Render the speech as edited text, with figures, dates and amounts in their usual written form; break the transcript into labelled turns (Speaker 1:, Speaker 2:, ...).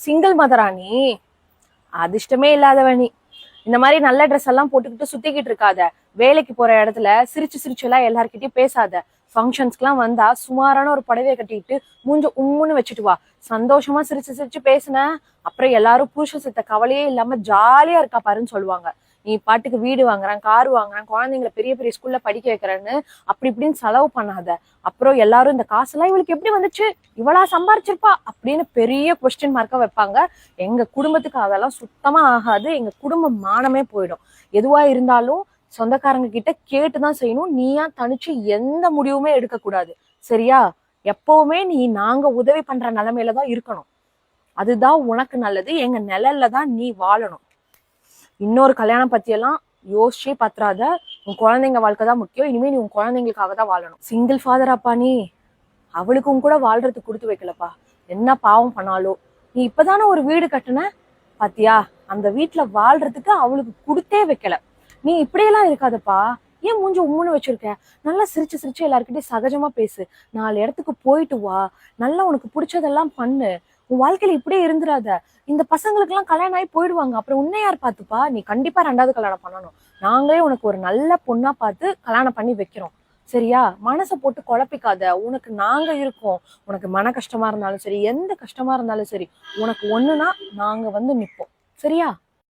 Speaker 1: Single மதரா நீ? அதிர்ஷ்டமே இல்லாதவ நீ. இந்த மாதிரி நல்ல ட்ரெஸ் எல்லாம் போட்டுக்கிட்டு சுத்திக்கிட்டு இருக்காத. வேலைக்கு போற இடத்துல சிரிச்சு சிரிச்சு எல்லாம் எல்லார்கிட்டயும் பேசாத. ஃபங்க்ஷன்ஸ்க்கு எல்லாம் வந்தா சுமாரான ஒரு புடவைய கட்டிட்டு மூஞ்ச உம்முன்னு வச்சுட்டு வா. சந்தோஷமா சிரிச்சு சிரிச்சு பேசுன, அப்புறம் எல்லாரும் புருஷ செத்த கவலையே இல்லாம ஜாலியா இருக்கா பாருன்னு சொல்லுவாங்க. நீ பாட்டுக்கு வீடு வாங்குறேன், கார் வாங்குறேன், குழந்தைங்களை பெரிய பெரிய ஸ்கூல்ல படிக்க வைக்கிறேன்னு அப்படி இப்படின்னு செலவு பண்ணாத. அப்புறம் எல்லாரும் இந்த காசெல்லாம் இவளுக்கு எப்படி வந்துச்சு, இவளா சம்பாரிச்சிருப்பா அப்படின்னு பெரிய கொஸ்டின் மார்க்கா வைப்பாங்க. எங்க குடும்பத்துக்கு அதெல்லாம் சுத்தமா ஆகாது. எங்க குடும்ப மானமே போயிடும். எதுவா இருந்தாலும் சொந்தக்காரங்க கிட்ட கேட்டுதான் செய்யணும். நீயா தனிச்சு எந்த முடிவுமே எடுக்க கூடாது. சரியா? எப்பவுமே நீ நாங்க உதவி பண்ற நிலைமையில தான் இருக்கணும். அதுதான் உனக்கு நல்லது. எங்க நிழல்ல தான் நீ வாழணும். இன்னொரு கல்யாணம் பத்தி எல்லாம் யோசிச்சே பத்துறாத. உன் குழந்தைங்க வாழ்க்கை தான் முக்கியம். இனிமே நீ உன் குழந்தைங்களுக்காக தான் வாழணும். சிங்கிள் ஃபாதர் அப்பா நீ. அவளுக்கும் கூட வாழ்றதுக்கு கொடுத்து வைக்கலப்பா. என்ன பாவம் பண்ணாலோ. நீ இப்பதானே ஒரு வீடு கட்டுன பாத்தியா? அந்த வீட்டுல வாழ்றதுக்கு அவளுக்கு கொடுத்தே வைக்கல. நீ இப்படியெல்லாம் இருக்காதப்பா. ஏன் மூஞ்சி உம்முன்னு வச்சிருக்க? நல்லா சிரிச்சு சிரிச்சு எல்லாருக்கிட்டையும் சகஜமா பேசு. 4 இடத்துக்கு போயிட்டு வா. நல்லா உனக்கு பிடிச்சதெல்லாம் பண்ணு. உன் வாழ்க்கையில இப்படியே இருந்துராத. இந்த பசங்களுக்கு எல்லாம் கல்யாணம் ஆகி போயிடுவாங்க. அப்புறம் உன்னை யார் பாத்துப்பா? நீ கண்டிப்பா 2வது கல்யாணம் பண்ணணும். நாங்களே உனக்கு ஒரு நல்ல பொண்ணா பார்த்து கல்யாணம் பண்ணி வைக்கிறோம். சரியா? மனசை போட்டு குழப்பிக்காத. உனக்கு நாங்க இருக்கோம். உனக்கு மன கஷ்டமா இருந்தாலும் சரி, எந்த கஷ்டமா இருந்தாலும் சரி, உனக்கு ஒண்ணுனா நாங்க வந்து நிப்போம். சரியா?